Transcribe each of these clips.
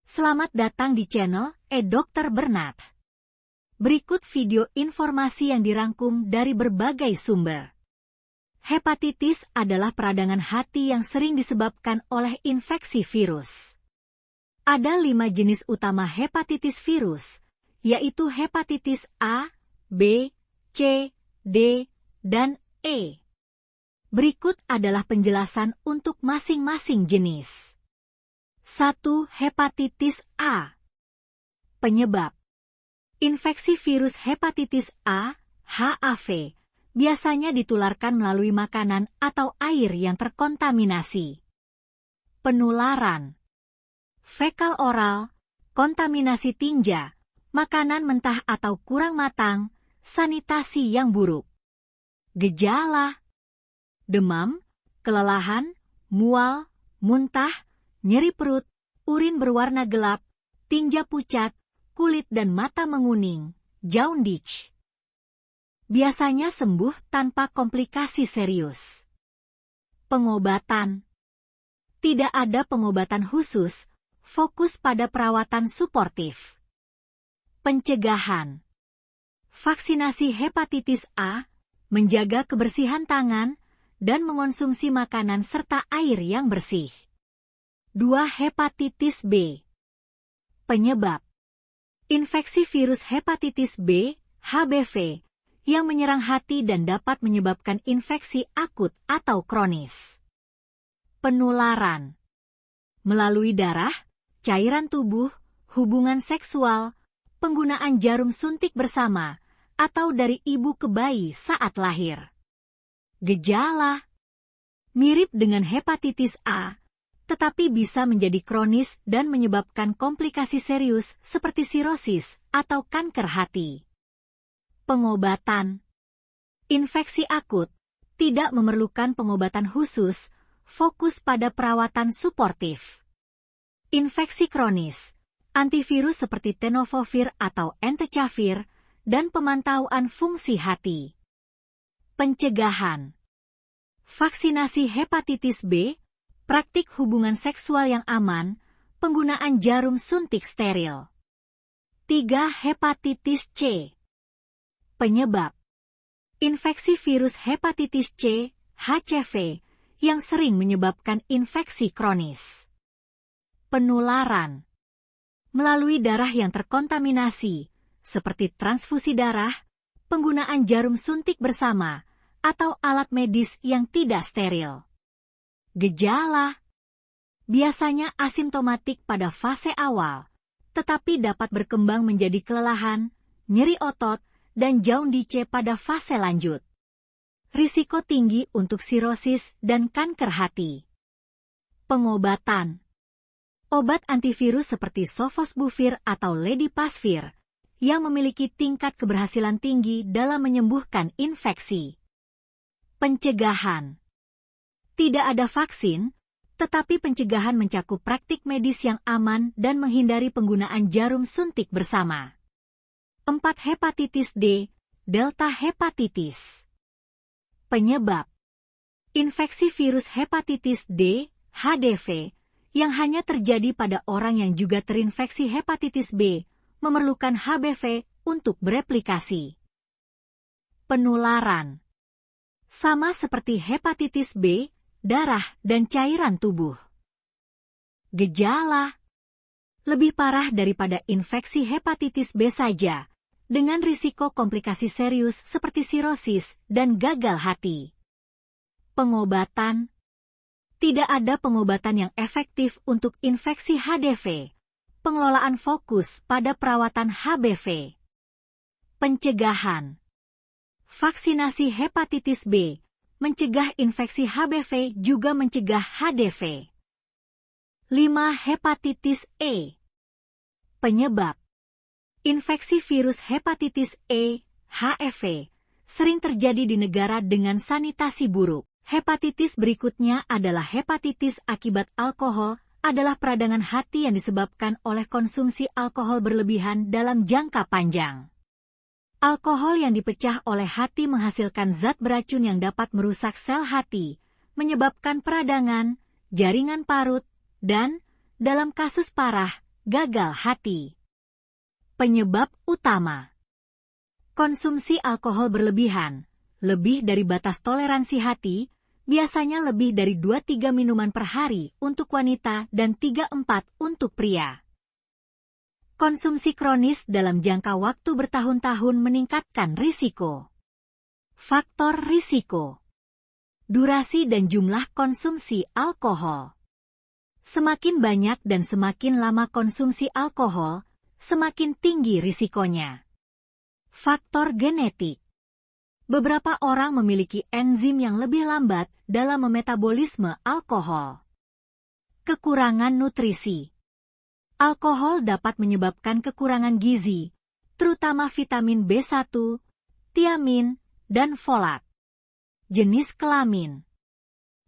Selamat datang di channel Dr. Bernard. Berikut video informasi yang dirangkum dari berbagai sumber. Hepatitis adalah peradangan hati yang sering disebabkan oleh infeksi virus. Ada 5 jenis utama hepatitis virus, yaitu hepatitis A, B, C, D, dan E. Berikut adalah penjelasan untuk masing-masing jenis. 1. Hepatitis A. Penyebab. Infeksi virus hepatitis A, HAV, biasanya ditularkan melalui makanan atau air yang terkontaminasi. Penularan. Fekal oral, kontaminasi tinja, makanan mentah atau kurang matang, sanitasi yang buruk. Gejala. Demam, kelelahan, mual, muntah, nyeri perut, urin berwarna gelap, tinja pucat, kulit dan mata menguning, jaundice. Biasanya sembuh tanpa komplikasi serius. Pengobatan. Tidak ada pengobatan khusus, fokus pada perawatan suportif. Pencegahan. Vaksinasi hepatitis A, menjaga kebersihan tangan, dan mengonsumsi makanan serta air yang bersih. 2. Hepatitis B. Penyebab. Infeksi virus hepatitis B, HBV, yang menyerang hati dan dapat menyebabkan infeksi akut atau kronis. Penularan. Melalui darah, cairan tubuh, hubungan seksual, penggunaan jarum suntik bersama, atau dari ibu ke bayi saat lahir. Gejala. Mirip dengan hepatitis A, tetapi bisa menjadi kronis dan menyebabkan komplikasi serius seperti sirosis atau kanker hati. Pengobatan. Infeksi akut tidak memerlukan pengobatan khusus, fokus pada perawatan suportif. Infeksi kronis, antivirus seperti tenofovir atau entecavir, dan pemantauan fungsi hati. Pencegahan. Vaksinasi hepatitis B, praktik hubungan seksual yang aman, penggunaan jarum suntik steril. 3. Hepatitis C. Penyebab. Infeksi virus hepatitis C, HCV, yang sering menyebabkan infeksi kronis. Penularan. Melalui darah yang terkontaminasi, seperti transfusi darah, penggunaan jarum suntik bersama, atau alat medis yang tidak steril. Gejala. Biasanya asimptomatik pada fase awal, tetapi dapat berkembang menjadi kelelahan, nyeri otot, dan jaundice pada fase lanjut. Risiko tinggi untuk sirosis dan kanker hati. Pengobatan. Obat antivirus seperti sofosbuvir atau ledipasvir, yang memiliki tingkat keberhasilan tinggi dalam menyembuhkan infeksi. Pencegahan. Tidak ada vaksin, tetapi pencegahan mencakup praktik medis yang aman dan menghindari penggunaan jarum suntik bersama. 4. Hepatitis D, delta hepatitis. Penyebab. Infeksi virus hepatitis D, HDV, yang hanya terjadi pada orang yang juga terinfeksi hepatitis B, memerlukan HBV untuk bereplikasi. Penularan. Sama seperti hepatitis B, darah dan cairan tubuh. Gejala. Lebih parah daripada infeksi hepatitis B saja, dengan risiko komplikasi serius seperti sirosis dan gagal hati. Pengobatan. Tidak ada pengobatan yang efektif untuk infeksi HDV. Pengelolaan fokus pada perawatan HBV. Pencegahan. Vaksinasi hepatitis B, mencegah infeksi HBV juga mencegah HDV. 5. Hepatitis E. Penyebab. Infeksi virus hepatitis E, HEV, sering terjadi di negara dengan sanitasi buruk. Hepatitis berikutnya adalah hepatitis akibat alkohol, adalah peradangan hati yang disebabkan oleh konsumsi alkohol berlebihan dalam jangka panjang. Alkohol yang dipecah oleh hati menghasilkan zat beracun yang dapat merusak sel hati, menyebabkan peradangan, jaringan parut, dan, dalam kasus parah, gagal hati. Penyebab utama: konsumsi alkohol berlebihan, lebih dari batas toleransi hati, biasanya lebih dari 2-3 minuman per hari untuk wanita dan 3-4 untuk pria. Konsumsi kronis dalam jangka waktu bertahun-tahun meningkatkan risiko. Faktor risiko: durasi dan jumlah konsumsi alkohol. Semakin banyak dan semakin lama konsumsi alkohol, semakin tinggi risikonya. Faktor genetik: beberapa orang memiliki enzim yang lebih lambat dalam memetabolisme alkohol. Kekurangan nutrisi: alkohol dapat menyebabkan kekurangan gizi, terutama vitamin B1, tiamin, dan folat. Jenis kelamin: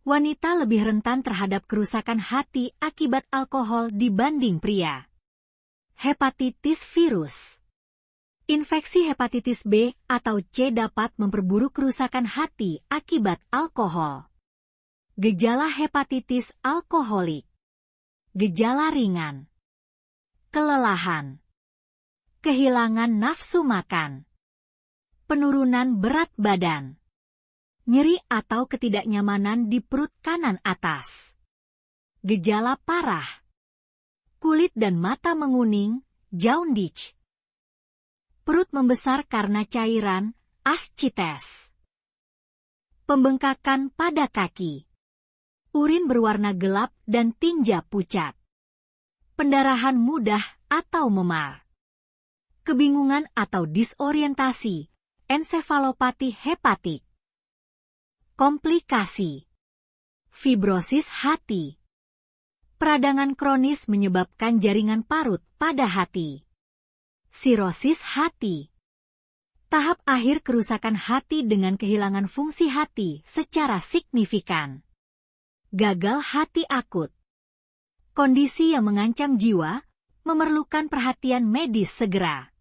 wanita lebih rentan terhadap kerusakan hati akibat alkohol dibanding pria. Hepatitis virus: infeksi hepatitis B atau C dapat memperburuk kerusakan hati akibat alkohol. Gejala hepatitis alkoholik: gejala ringan, kelelahan, kehilangan nafsu makan, penurunan berat badan, nyeri atau ketidaknyamanan di perut kanan atas. Gejala parah: kulit dan mata menguning, jaundice. Perut membesar karena cairan, ascites. Pembengkakan pada kaki. Urin berwarna gelap dan tinja pucat. Pendarahan mudah atau memar. Kebingungan atau disorientasi, ensefalopati hepatik. Komplikasi: fibrosis hati. Peradangan kronis menyebabkan jaringan parut pada hati. Sirosis hati. Tahap akhir kerusakan hati dengan kehilangan fungsi hati secara signifikan. Gagal hati akut. Kondisi yang mengancam jiwa, memerlukan perhatian medis segera.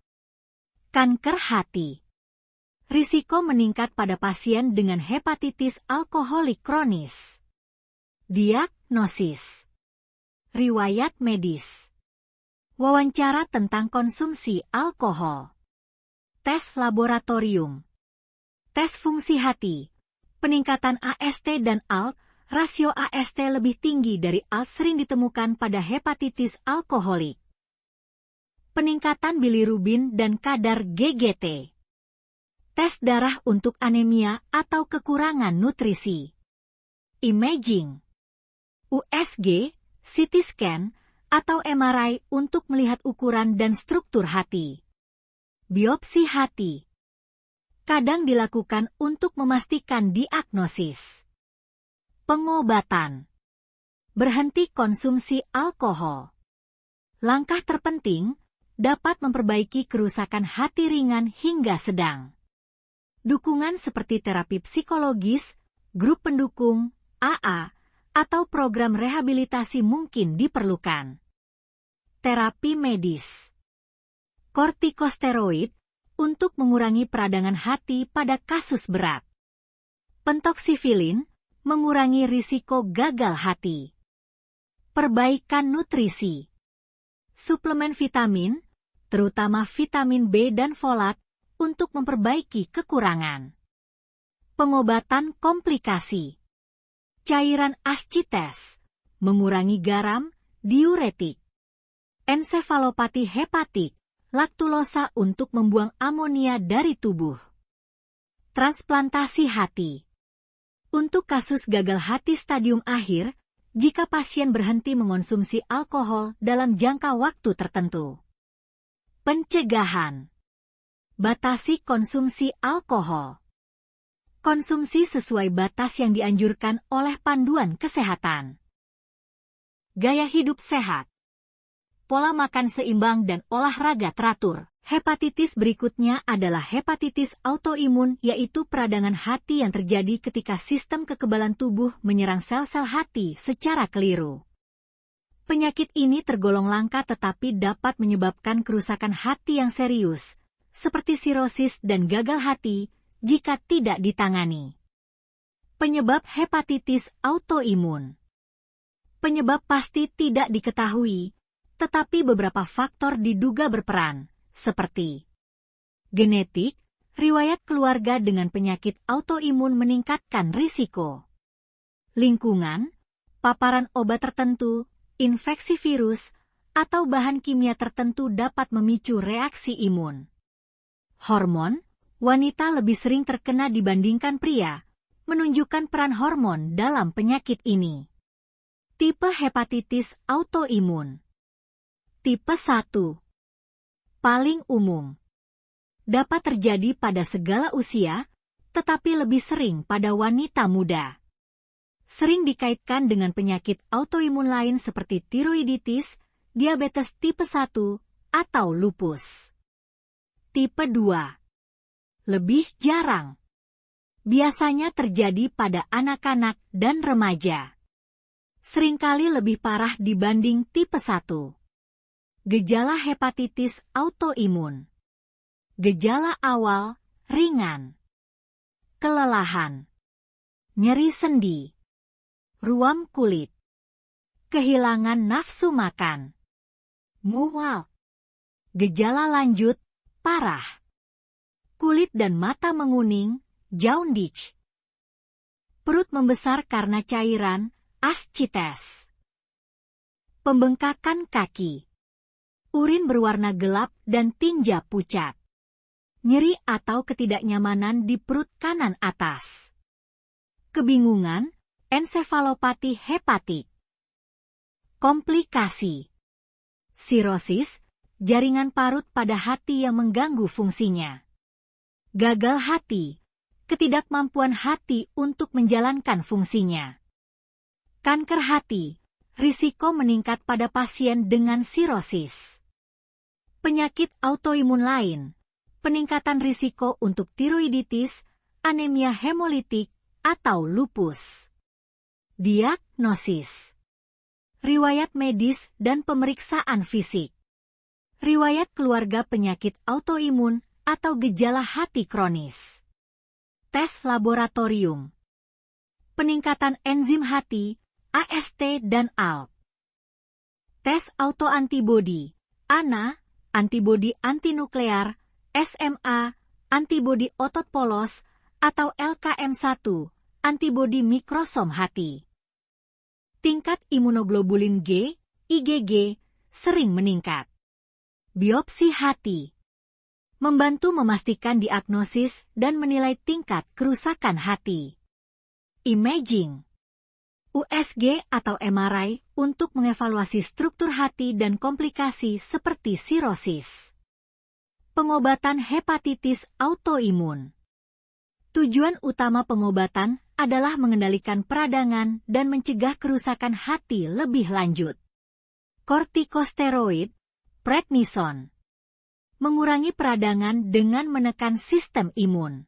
Kanker hati. Risiko meningkat pada pasien dengan hepatitis alkoholik kronis. Diagnosis. Riwayat medis. Wawancara tentang konsumsi alkohol. Tes laboratorium. Tes fungsi hati. Peningkatan AST dan ALT, rasio AST lebih tinggi dari ALT sering ditemukan pada hepatitis alkoholik. Peningkatan bilirubin dan kadar GGT. Tes darah untuk anemia atau kekurangan nutrisi. Imaging. USG, CT scan, atau MRI untuk melihat ukuran dan struktur hati. Biopsi hati. Kadang dilakukan untuk memastikan diagnosis. Pengobatan. Berhenti konsumsi alkohol. Langkah terpenting dapat memperbaiki kerusakan hati ringan hingga sedang. Dukungan seperti terapi psikologis, grup pendukung, AA, atau program rehabilitasi mungkin diperlukan. Terapi medis. Kortikosteroid untuk mengurangi peradangan hati pada kasus berat. Pentoksifilin mengurangi risiko gagal hati. Perbaikan nutrisi. Suplemen vitamin, terutama vitamin B dan folat, untuk memperbaiki kekurangan. Pengobatan komplikasi. Cairan ascites, mengurangi garam, diuretik. Ensefalopati hepatik, laktulosa untuk membuang amonia dari tubuh. Transplantasi hati. Untuk kasus gagal hati stadium akhir, jika pasien berhenti mengonsumsi alkohol dalam jangka waktu tertentu. Pencegahan. Batasi konsumsi alkohol. Konsumsi sesuai batas yang dianjurkan oleh panduan kesehatan. Gaya hidup sehat. Pola makan seimbang dan olahraga teratur. Hepatitis berikutnya adalah hepatitis autoimun, yaitu peradangan hati yang terjadi ketika sistem kekebalan tubuh menyerang sel-sel hati secara keliru. Penyakit ini tergolong langka tetapi dapat menyebabkan kerusakan hati yang serius, seperti sirosis dan gagal hati, jika tidak ditangani. Penyebab hepatitis autoimun. Penyebab pasti tidak diketahui, tetapi beberapa faktor diduga berperan, seperti genetik, riwayat keluarga dengan penyakit autoimun meningkatkan risiko. Lingkungan, paparan obat tertentu, infeksi virus, atau bahan kimia tertentu dapat memicu reaksi imun. Hormon, wanita lebih sering terkena dibandingkan pria, menunjukkan peran hormon dalam penyakit ini. Tipe hepatitis autoimun. Tipe 1. Paling umum. Dapat terjadi pada segala usia, tetapi lebih sering pada wanita muda. Sering dikaitkan dengan penyakit autoimun lain seperti tiroiditis, diabetes tipe 1, atau lupus. Tipe 2. Lebih jarang. Biasanya terjadi pada anak-anak dan remaja. Seringkali lebih parah dibanding tipe 1. Gejala hepatitis autoimun. Gejala awal, ringan. Kelelahan. Nyeri sendi. Ruam kulit. Kehilangan nafsu makan. Mual. Gejala lanjut, parah. Kulit dan mata menguning, jaundice. Perut membesar karena cairan, ascites. Pembengkakan kaki. Urin berwarna gelap dan tinja pucat. Nyeri atau ketidaknyamanan di perut kanan atas. Kebingungan, ensefalopati hepatik. Komplikasi. Sirosis, jaringan parut pada hati yang mengganggu fungsinya. Gagal hati, ketidakmampuan hati untuk menjalankan fungsinya. Kanker hati, risiko meningkat pada pasien dengan sirosis. Penyakit autoimun lain, peningkatan risiko untuk tiroiditis, anemia hemolitik, atau lupus. Diagnosis. Riwayat medis dan pemeriksaan fisik. Riwayat keluarga penyakit autoimun atau gejala hati kronis. Tes laboratorium. Peningkatan enzim hati, AST dan ALK. Tes autoantibodi, ANA, antibodi antinuklear, SMA, antibodi otot polos, atau LKM1, antibodi mikrosom hati. Tingkat imunoglobulin G, IgG, sering meningkat. Biopsi hati. Membantu memastikan diagnosis dan menilai tingkat kerusakan hati. Imaging. USG atau MRI untuk mengevaluasi struktur hati dan komplikasi seperti sirosis. Pengobatan hepatitis autoimun. Tujuan utama pengobatan adalah mengendalikan peradangan dan mencegah kerusakan hati lebih lanjut. Kortikosteroid, prednison. Mengurangi peradangan dengan menekan sistem imun.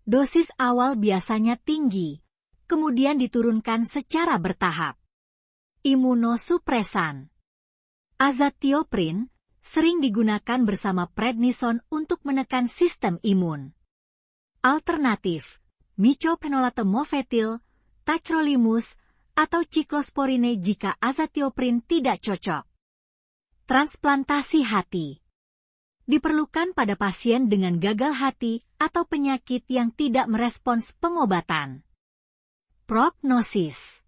Dosis awal biasanya tinggi, kemudian diturunkan secara bertahap. Imunosupresan. Azathioprin sering digunakan bersama prednison untuk menekan sistem imun. Alternatif, mycophenolate mofetil, tacrolimus, atau ciklosporine jika azathioprin tidak cocok. Transplantasi hati. Diperlukan pada pasien dengan gagal hati atau penyakit yang tidak merespons pengobatan. Prognosis.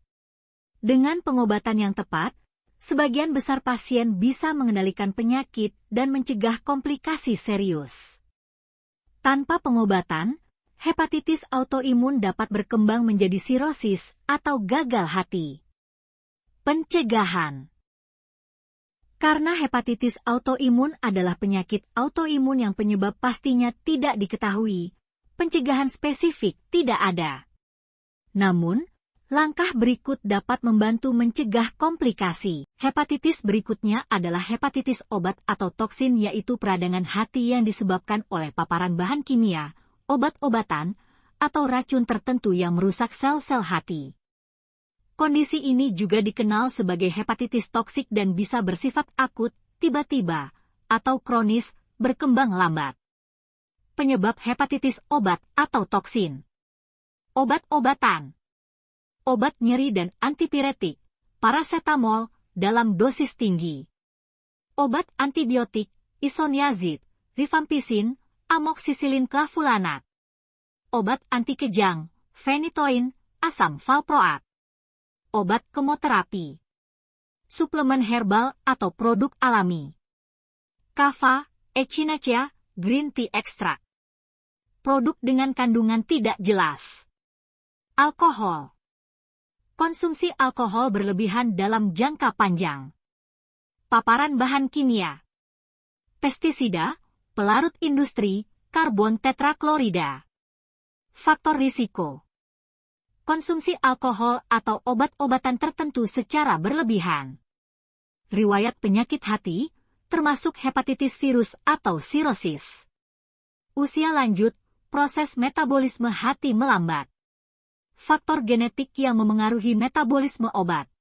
Dengan pengobatan yang tepat, sebagian besar pasien bisa mengendalikan penyakit dan mencegah komplikasi serius. Tanpa pengobatan, hepatitis autoimun dapat berkembang menjadi sirosis atau gagal hati. Pencegahan. Karena hepatitis autoimun adalah penyakit autoimun yang penyebab pastinya tidak diketahui, pencegahan spesifik tidak ada. Namun, langkah berikut dapat membantu mencegah komplikasi. Hepatitis berikutnya adalah hepatitis obat atau toksin, yaitu peradangan hati yang disebabkan oleh paparan bahan kimia, obat-obatan, atau racun tertentu yang merusak sel-sel hati. Kondisi ini juga dikenal sebagai hepatitis toksik dan bisa bersifat akut, tiba-tiba, atau kronis, berkembang lambat. Penyebab hepatitis obat atau toksin. Obat-obatan. Obat nyeri dan antipiretik, parasetamol, dalam dosis tinggi. Obat antibiotik, isoniazid, rifampicin, amoksisilin clavulanat. Obat anti kejang, phenytoin, asam valproat. Obat kemoterapi. Suplemen herbal atau produk alami. Kava, echinacea, green tea extract. Produk dengan kandungan tidak jelas. Alkohol. Konsumsi alkohol berlebihan dalam jangka panjang. Paparan bahan kimia. Pestisida, pelarut industri, karbon tetraklorida. Faktor risiko. Konsumsi alkohol atau obat-obatan tertentu secara berlebihan. Riwayat penyakit hati, termasuk hepatitis virus atau sirosis. Usia lanjut, proses metabolisme hati melambat. Faktor genetik yang memengaruhi metabolisme obat.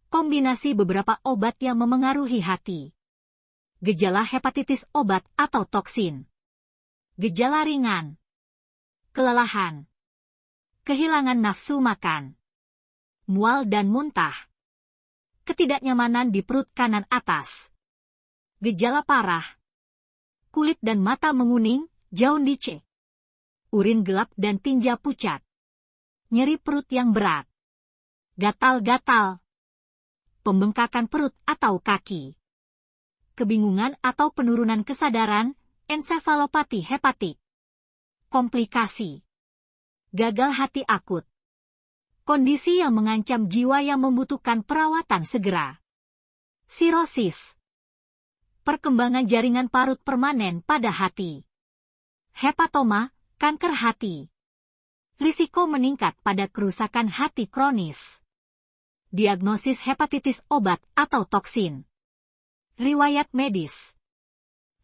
Kombinasi beberapa obat yang memengaruhi hati. Gejala hepatitis obat atau toksin. Gejala ringan. Kelelahan. Kehilangan nafsu makan. Mual dan muntah. Ketidaknyamanan di perut kanan atas. Gejala parah. Kulit dan mata menguning, jaundice. Urin gelap dan tinja pucat. Nyeri perut yang berat. Gatal-gatal. Pembengkakan perut atau kaki. Kebingungan atau penurunan kesadaran, ensefalopati hepatik. Komplikasi. Gagal hati akut. Kondisi yang mengancam jiwa yang membutuhkan perawatan segera. Sirosis. Perkembangan jaringan parut permanen pada hati. Hepatoma, kanker hati. Risiko meningkat pada kerusakan hati kronis. Diagnosis hepatitis obat atau toksin. Riwayat medis.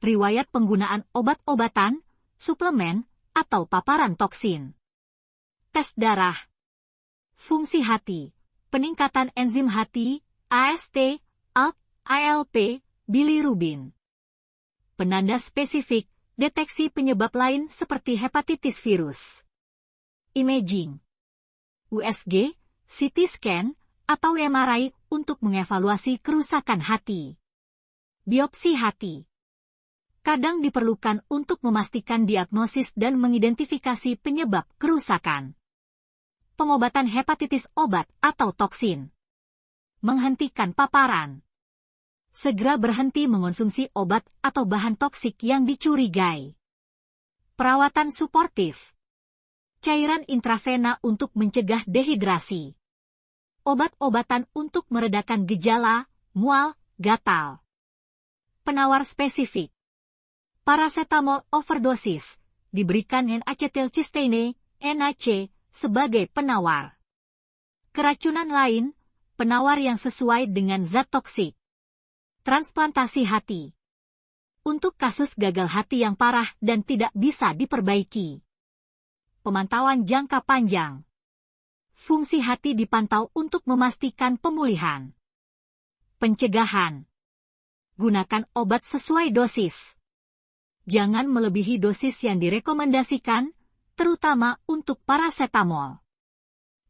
Riwayat penggunaan obat-obatan, suplemen, atau paparan toksin. Tes darah. Fungsi hati. Peningkatan enzim hati, AST, ALT, ALP, bilirubin. Penanda spesifik, deteksi penyebab lain seperti hepatitis virus. Imaging. USG, CT scan, atau MRI untuk mengevaluasi kerusakan hati. Biopsi hati. Kadang diperlukan untuk memastikan diagnosis dan mengidentifikasi penyebab kerusakan. Pengobatan hepatitis obat atau toksin. Menghentikan paparan. Segera berhenti mengonsumsi obat atau bahan toksik yang dicurigai. Perawatan suportif. Cairan intravena untuk mencegah dehidrasi. Obat-obatan untuk meredakan gejala, mual, gatal. Penawar spesifik. Paracetamol overdosis, diberikan N-acetilcysteine, NAC, sebagai penawar. Keracunan lain, penawar yang sesuai dengan zat toksik. Transplantasi hati. Untuk kasus gagal hati yang parah dan tidak bisa diperbaiki. Pemantauan jangka panjang. Fungsi hati dipantau untuk memastikan pemulihan. Pencegahan. Gunakan obat sesuai dosis. Jangan melebihi dosis yang direkomendasikan, terutama untuk paracetamol.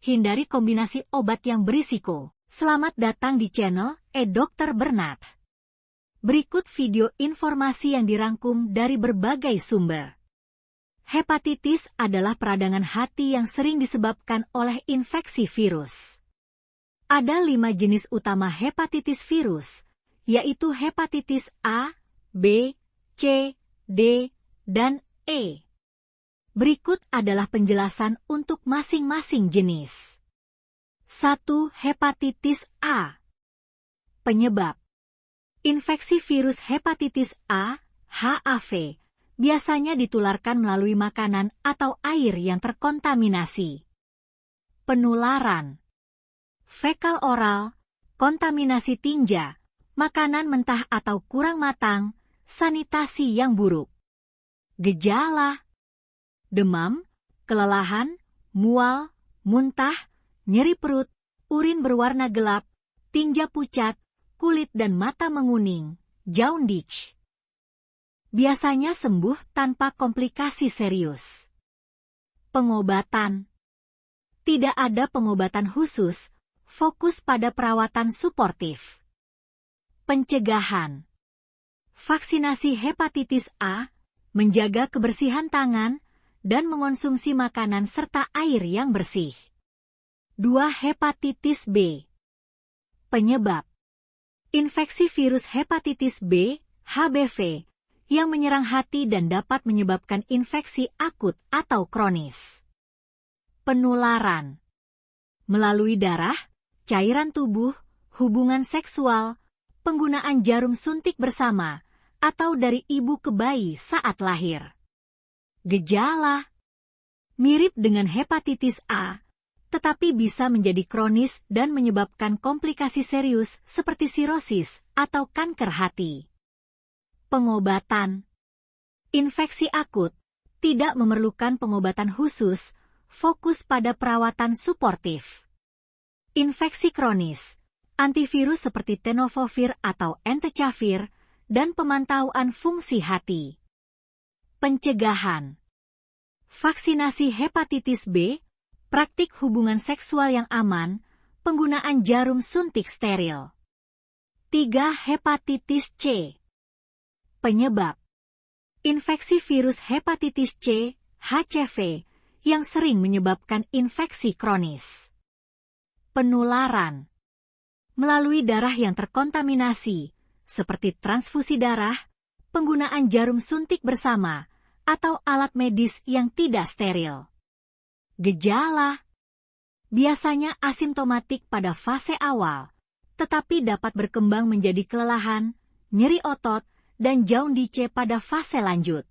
Hindari kombinasi obat yang berisiko. Selamat datang di channel Dr. Bernard. Berikut video informasi yang dirangkum dari berbagai sumber. Hepatitis adalah peradangan hati yang sering disebabkan oleh infeksi virus. Ada 5 jenis utama hepatitis virus, yaitu hepatitis A, B, C, D, dan E. Berikut adalah penjelasan untuk masing-masing jenis. 1. Hepatitis A. Penyebab. Infeksi virus hepatitis A, HAV, biasanya ditularkan melalui makanan atau air yang terkontaminasi. Penularan. Fekal oral, kontaminasi tinja, makanan mentah atau kurang matang, sanitasi yang buruk. Gejala. Demam, kelelahan, mual, muntah, nyeri perut, urin berwarna gelap, tinja pucat, kulit dan mata menguning, jaundice. Biasanya sembuh tanpa komplikasi serius. Pengobatan. Tidak ada pengobatan khusus, fokus pada perawatan suportif. Pencegahan. Vaksinasi hepatitis A, menjaga kebersihan tangan, dan mengonsumsi makanan serta air yang bersih. 2. Hepatitis B. Penyebab. Infeksi virus hepatitis B, HBV, yang menyerang hati dan dapat menyebabkan infeksi akut atau kronis. Penularan. Melalui darah, cairan tubuh, hubungan seksual, penggunaan jarum suntik bersama, atau dari ibu ke bayi saat lahir. Gejala. Mirip dengan hepatitis A, tetapi bisa menjadi kronis dan menyebabkan komplikasi serius seperti sirosis atau kanker hati. Pengobatan. Infeksi akut tidak memerlukan pengobatan khusus, fokus pada perawatan suportif. Infeksi kronis, antivirus seperti tenofovir atau entecavir, dan pemantauan fungsi hati. Pencegahan. Vaksinasi hepatitis B, praktik hubungan seksual yang aman, penggunaan jarum suntik steril. 3. Hepatitis C. Penyebab. Infeksi virus hepatitis C, HCV, yang sering menyebabkan infeksi kronis. Penularan. Melalui darah yang terkontaminasi, seperti transfusi darah, penggunaan jarum suntik bersama, atau alat medis yang tidak steril. Gejala. Biasanya asimptomatik pada fase awal, tetapi dapat berkembang menjadi kelelahan, nyeri otot, dan jaundice pada fase lanjut.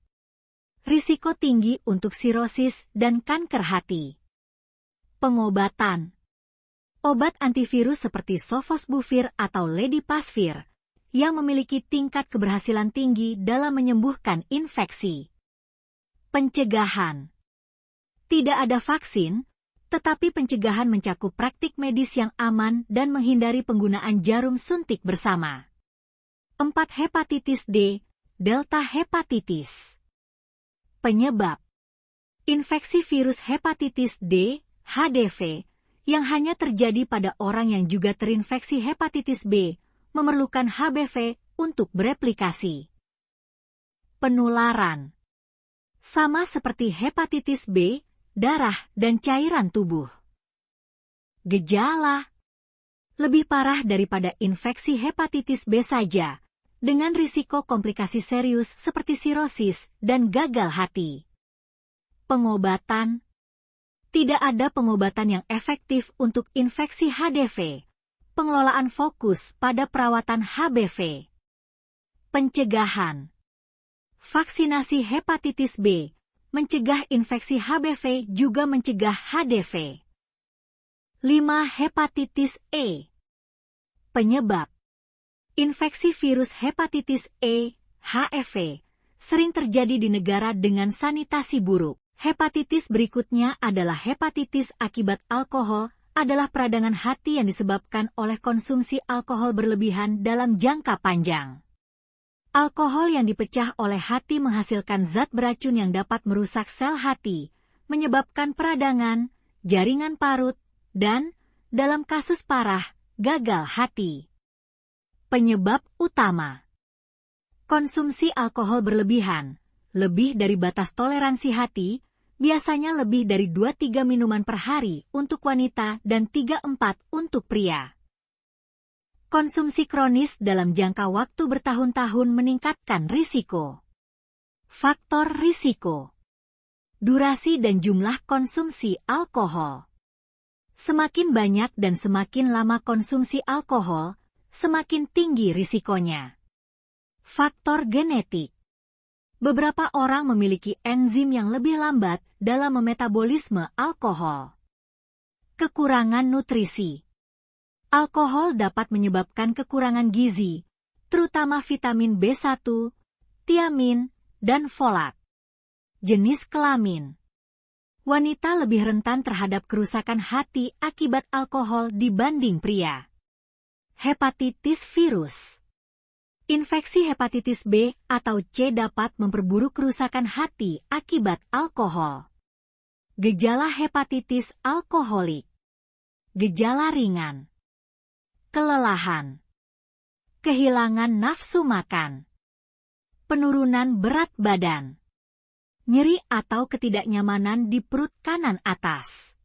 Risiko tinggi untuk sirosis dan kanker hati. Pengobatan. Obat antivirus seperti sofosbuvir atau ledipasvir, yang memiliki tingkat keberhasilan tinggi dalam menyembuhkan infeksi. Pencegahan. Tidak ada vaksin, tetapi pencegahan mencakup praktik medis yang aman dan menghindari penggunaan jarum suntik bersama. 4. Hepatitis D, delta hepatitis. Penyebab. Infeksi virus hepatitis D, HDV, yang hanya terjadi pada orang yang juga terinfeksi hepatitis B, memerlukan HBV untuk bereplikasi. Penularan. Sama seperti hepatitis B, darah dan cairan tubuh. Gejala. Lebih parah daripada infeksi hepatitis B saja, dengan risiko komplikasi serius seperti sirosis dan gagal hati. Pengobatan. Tidak ada pengobatan yang efektif untuk infeksi HDV. Pengelolaan fokus pada perawatan HBV. Pencegahan. Vaksinasi hepatitis B, mencegah infeksi HBV juga mencegah HDV. 5. Hepatitis E. Penyebab. Infeksi virus hepatitis E, HEV, sering terjadi di negara dengan sanitasi buruk. Hepatitis berikutnya adalah hepatitis akibat alkohol, adalah peradangan hati yang disebabkan oleh konsumsi alkohol berlebihan dalam jangka panjang. Alkohol yang dipecah oleh hati menghasilkan zat beracun yang dapat merusak sel hati, menyebabkan peradangan, jaringan parut, dan, dalam kasus parah, gagal hati. Penyebab utama. Konsumsi alkohol berlebihan, lebih dari batas toleransi hati, biasanya lebih dari 2-3 minuman per hari untuk wanita dan 3-4 untuk pria. Konsumsi kronis dalam jangka waktu bertahun-tahun meningkatkan risiko. Faktor risiko. Durasi dan jumlah konsumsi alkohol. Semakin banyak dan semakin lama konsumsi alkohol, semakin tinggi risikonya. Faktor genetik. Beberapa orang memiliki enzim yang lebih lambat dalam memetabolisme alkohol. Kekurangan nutrisi. Alkohol dapat menyebabkan kekurangan gizi, terutama vitamin B1, tiamin, dan folat. Jenis kelamin. Wanita lebih rentan terhadap kerusakan hati akibat alkohol dibanding pria. Hepatitis virus. Infeksi hepatitis B atau C dapat memperburuk kerusakan hati akibat alkohol. Gejala hepatitis alkoholik. Gejala ringan. Kelelahan. Kehilangan nafsu makan. penurunan berat badan, nyeri atau ketidaknyamanan di perut kanan atas.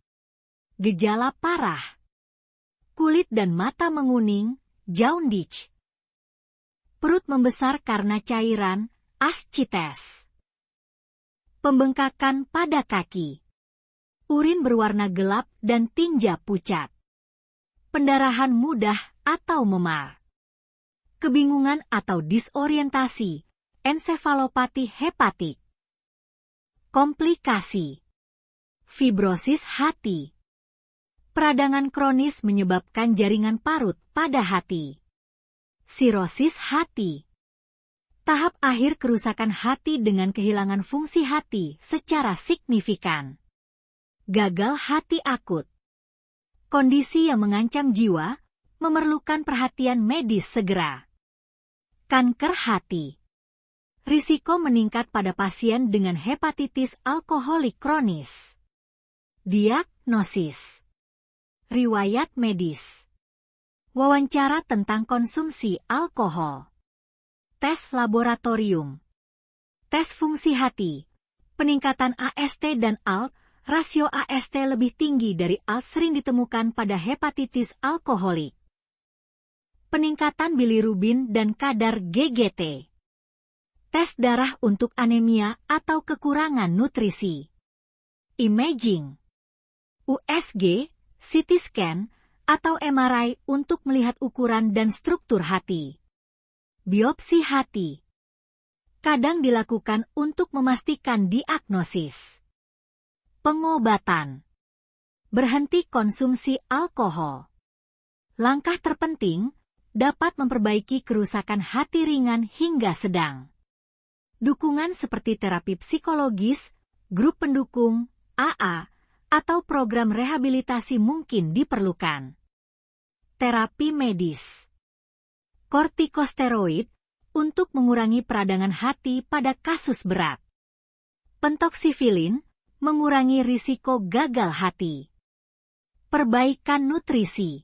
Gejala parah, kulit dan mata menguning, jaundice. Perut membesar karena cairan, ascites. Pembengkakan pada kaki. Urin berwarna gelap dan tinja pucat. Pendarahan mudah atau memar. Kebingungan atau disorientasi, ensefalopati hepatik. Komplikasi. Fibrosis hati. Peradangan kronis menyebabkan jaringan parut pada hati. Sirosis hati. Tahap akhir kerusakan hati dengan kehilangan fungsi hati secara signifikan. Gagal hati akut. Kondisi yang mengancam jiwa, memerlukan perhatian medis segera. Kanker hati. Risiko meningkat pada pasien dengan hepatitis alkoholik kronis. Diagnosis. Riwayat medis. Wawancara tentang konsumsi alkohol. Tes laboratorium. Tes fungsi hati. Peningkatan AST dan ALT, rasio AST lebih tinggi dari ALT sering ditemukan pada hepatitis alkoholik. Peningkatan bilirubin dan kadar GGT. Tes darah untuk anemia atau kekurangan nutrisi. Imaging. USG, CT scan, atau MRI untuk melihat ukuran dan struktur hati. Biopsi hati. Kadang dilakukan untuk memastikan diagnosis. Pengobatan. Berhenti konsumsi alkohol. Langkah terpenting dapat memperbaiki kerusakan hati ringan hingga sedang. Dukungan seperti terapi psikologis, grup pendukung, AA, atau program rehabilitasi mungkin diperlukan. Terapi medis. Kortikosteroid untuk mengurangi peradangan hati pada kasus berat. Pentoksifilin mengurangi risiko gagal hati. Perbaikan nutrisi.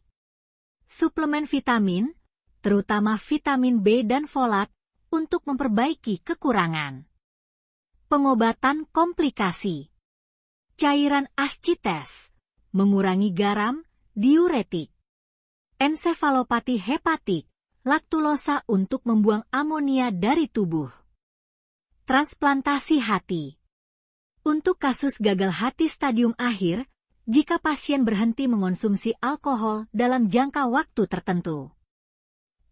Suplemen vitamin, terutama vitamin B dan folat, untuk memperbaiki kekurangan. Pengobatan komplikasi. Cairan ascites, mengurangi garam, diuretik. Ensefalopati hepatik, laktulosa untuk membuang amonia dari tubuh. Transplantasi hati. Untuk kasus gagal hati stadium akhir, jika pasien berhenti mengonsumsi alkohol dalam jangka waktu tertentu.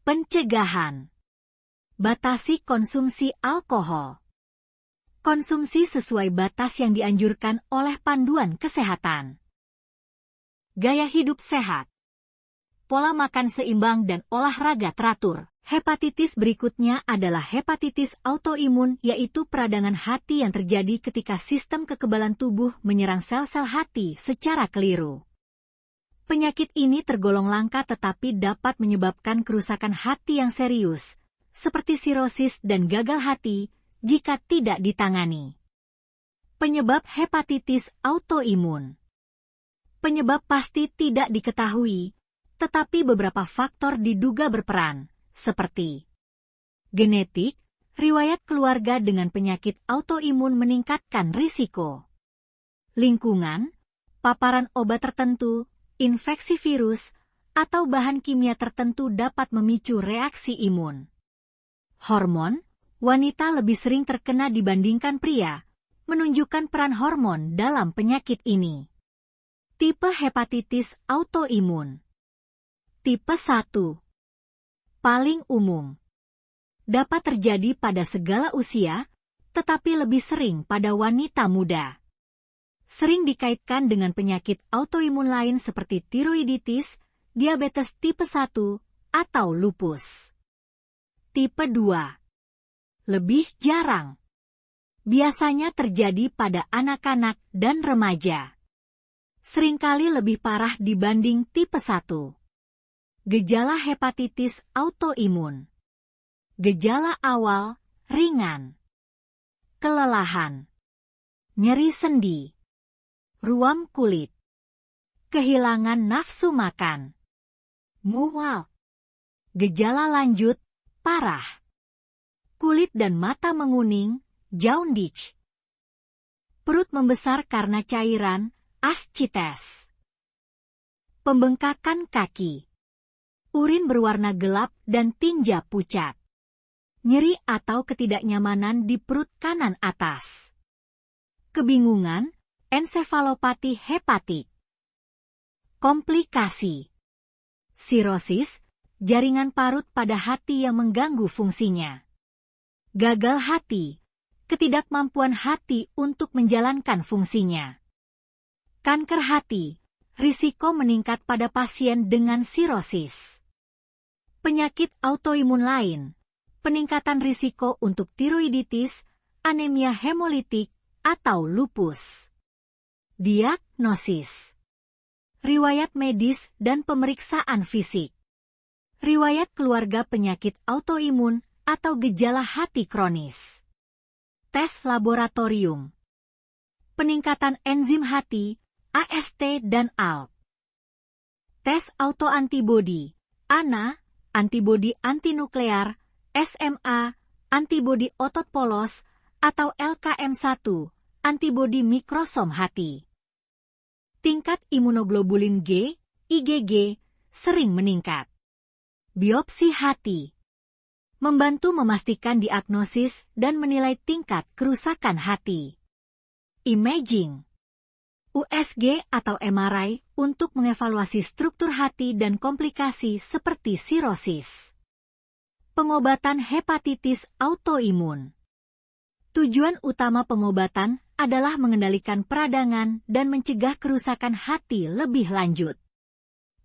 Pencegahan. Batasi konsumsi alkohol. Konsumsi sesuai batas yang dianjurkan oleh panduan kesehatan. Gaya hidup sehat. Pola makan seimbang dan olahraga teratur. Hepatitis berikutnya adalah hepatitis autoimun, yaitu peradangan hati yang terjadi ketika sistem kekebalan tubuh menyerang sel-sel hati secara keliru. Penyakit ini tergolong langka tetapi dapat menyebabkan kerusakan hati yang serius, seperti sirosis dan gagal hati, jika tidak ditangani. Penyebab hepatitis autoimun. Penyebab pasti tidak diketahui, tetapi beberapa faktor diduga berperan, seperti genetik, riwayat keluarga dengan penyakit autoimun meningkatkan risiko. Lingkungan, paparan obat tertentu, infeksi virus, atau bahan kimia tertentu dapat memicu reaksi imun. Hormon, wanita lebih sering terkena dibandingkan pria, menunjukkan peran hormon dalam penyakit ini. Tipe hepatitis autoimun. Tipe 1. Paling umum. Dapat terjadi pada segala usia, tetapi lebih sering pada wanita muda. Sering dikaitkan dengan penyakit autoimun lain seperti tiroiditis, diabetes tipe 1, atau lupus. Tipe 2. Lebih jarang. Biasanya terjadi pada anak-anak dan remaja. Seringkali lebih parah dibanding tipe 1. Gejala hepatitis autoimun. Gejala awal, ringan. Kelelahan. Nyeri sendi. Ruam kulit. Kehilangan nafsu makan. Mual. Gejala lanjut, parah. kulit dan mata menguning, jaundice. Perut membesar karena cairan, ascites. Pembengkakan kaki. Urin berwarna gelap dan tinja pucat. Nyeri atau ketidaknyamanan di perut kanan atas. Kebingungan, ensefalopati hepatik. Komplikasi. Sirosis, jaringan parut pada hati yang mengganggu fungsinya. Gagal hati, ketidakmampuan hati untuk menjalankan fungsinya. Kanker hati, risiko meningkat pada pasien dengan sirosis. Penyakit autoimun lain, peningkatan risiko untuk tiroiditis, anemia hemolitik, atau lupus. Diagnosis. Riwayat medis dan pemeriksaan fisik. Riwayat keluarga penyakit autoimun atau gejala hati kronis. Tes laboratorium. Peningkatan enzim hati, AST dan ALK. Tes autoantibodi, ANA, antibodi antinuklear, SMA, antibodi otot polos, atau LKM1, antibodi mikrosom hati. Tingkat imunoglobulin G, IgG, sering meningkat. Biopsi hati. Membantu memastikan diagnosis dan menilai tingkat kerusakan hati. Imaging. USG atau MRI untuk mengevaluasi struktur hati dan komplikasi seperti sirosis. Pengobatan hepatitis autoimun. Tujuan utama pengobatan adalah mengendalikan peradangan dan mencegah kerusakan hati lebih lanjut.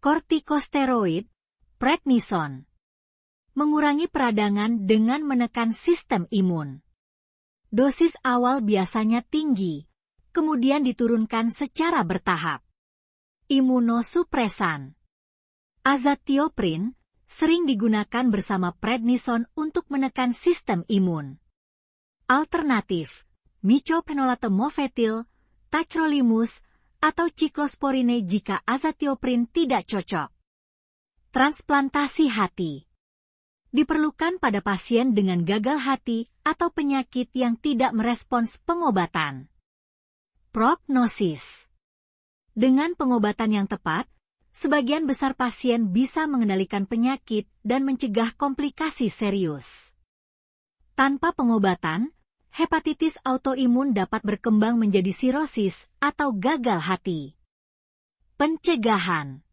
Kortikosteroid, prednison. Mengurangi peradangan dengan menekan sistem imun. Dosis awal biasanya tinggi, kemudian diturunkan secara bertahap. Imunosupresan. Azathioprin sering digunakan bersama prednison untuk menekan sistem imun. Alternatif, micophenolate mofetil, tacrolimus, atau ciklosporine jika azathioprin tidak cocok. Transplantasi hati. Diperlukan pada pasien dengan gagal hati atau penyakit yang tidak merespons pengobatan. Prognosis. Dengan pengobatan yang tepat, sebagian besar pasien bisa mengendalikan penyakit dan mencegah komplikasi serius. Tanpa pengobatan, hepatitis autoimun dapat berkembang menjadi sirosis atau gagal hati. Pencegahan.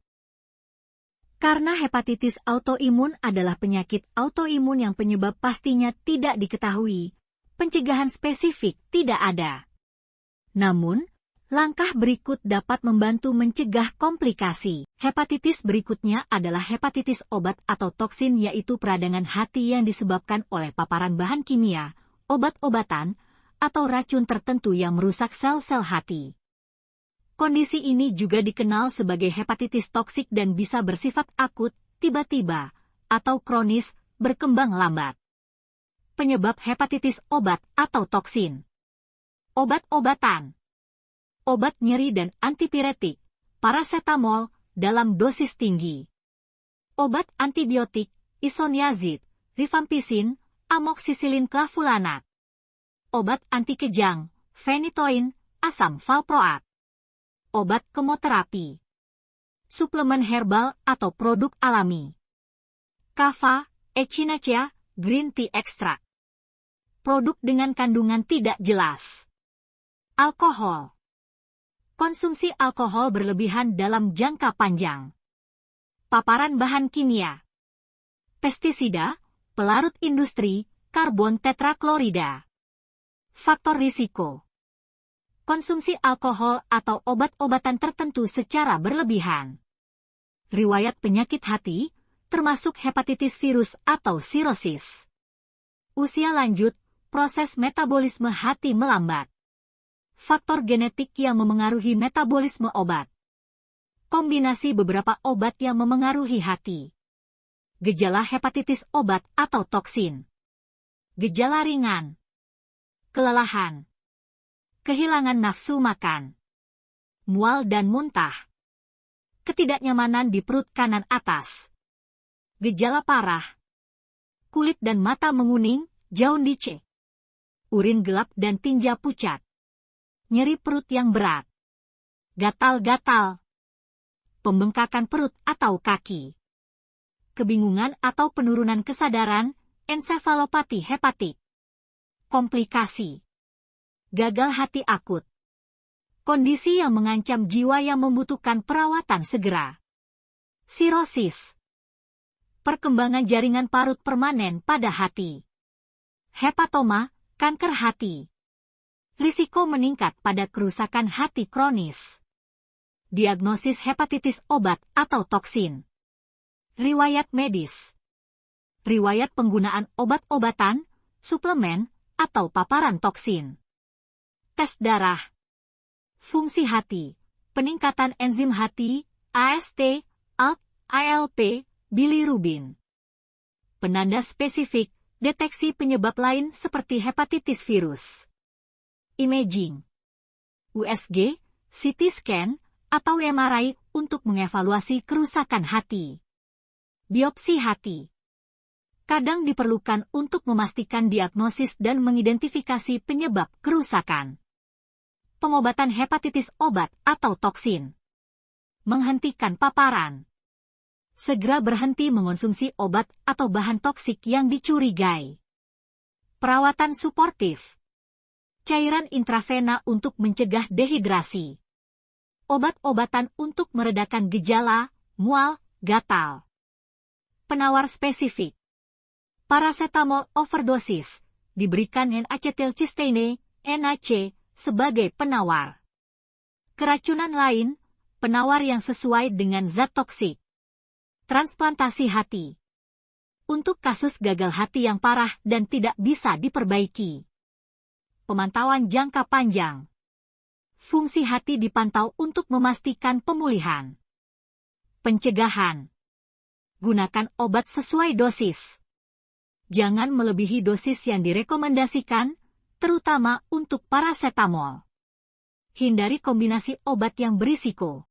Karena hepatitis autoimun adalah penyakit autoimun yang penyebab pastinya tidak diketahui, pencegahan spesifik tidak ada. Namun, langkah berikut dapat membantu mencegah komplikasi. Hepatitis berikutnya adalah hepatitis obat atau toksin, yaitu peradangan hati yang disebabkan oleh paparan bahan kimia, obat-obatan, atau racun tertentu yang merusak sel-sel hati. Kondisi ini juga dikenal sebagai hepatitis toksik dan bisa bersifat akut, tiba-tiba, atau kronis, berkembang lambat. Penyebab hepatitis obat atau toksin. Obat-obatan. Obat nyeri dan antipiretik, paracetamol, dalam dosis tinggi. Obat antibiotik, isoniazid, rifampicin, amoksisilin clavulanat. Obat anti kejang, phenytoin, asam valproat. Obat kemoterapi. Suplemen herbal atau produk alami. Kava, echinacea, green tea extract. Produk dengan kandungan tidak jelas. Alkohol. Konsumsi alkohol berlebihan dalam jangka panjang. Paparan bahan kimia. Pestisida, pelarut industri, karbon tetraklorida. Faktor risiko. Konsumsi alkohol atau obat-obatan tertentu secara berlebihan. Riwayat penyakit hati, termasuk hepatitis virus atau sirosis. Usia lanjut, proses metabolisme hati melambat. Faktor genetik yang memengaruhi metabolisme obat. Kombinasi beberapa obat yang memengaruhi hati. Gejala hepatitis obat atau toksin. Gejala ringan. Kelelahan. Kehilangan nafsu makan. Mual dan muntah. Ketidaknyamanan di perut kanan atas. Gejala parah. Kulit dan mata menguning, jaundice, urin gelap dan tinja pucat, nyeri perut yang berat, gatal-gatal, pembengkakan perut atau kaki, kebingungan atau penurunan kesadaran, ensefalopati hepatik, komplikasi, gagal hati akut, kondisi yang mengancam jiwa yang membutuhkan perawatan segera, sirosis, perkembangan jaringan parut permanen pada hati, hepatoma, kanker hati, risiko meningkat pada kerusakan hati kronis, diagnosis hepatitis obat atau toksin, riwayat medis, riwayat penggunaan obat-obatan, suplemen, atau paparan toksin, tes darah, fungsi hati, peningkatan enzim hati, AST, ALT, ALP, bilirubin, penanda spesifik, deteksi penyebab lain seperti hepatitis virus, imaging, USG, CT scan, atau MRI untuk mengevaluasi kerusakan hati, biopsi hati. Kadang diperlukan untuk memastikan diagnosis dan mengidentifikasi penyebab kerusakan. Pengobatan hepatitis obat atau toksin. Menghentikan paparan. Segera berhenti mengonsumsi obat atau bahan toksik yang dicurigai. Perawatan suportif. Cairan intravena untuk mencegah dehidrasi. Obat-obatan untuk meredakan gejala, mual, gatal. Penawar spesifik. Paracetamol overdosis, diberikan N-acetilcysteine, NAC, sebagai penawar. Keracunan lain, penawar yang sesuai dengan zat toksik. Transplantasi hati. Untuk kasus gagal hati yang parah dan tidak bisa diperbaiki. Pemantauan jangka panjang. Fungsi hati dipantau untuk memastikan pemulihan. Pencegahan. Gunakan obat sesuai dosis. Jangan melebihi dosis yang direkomendasikan, terutama untuk paracetamol. Hindari kombinasi obat yang berisiko.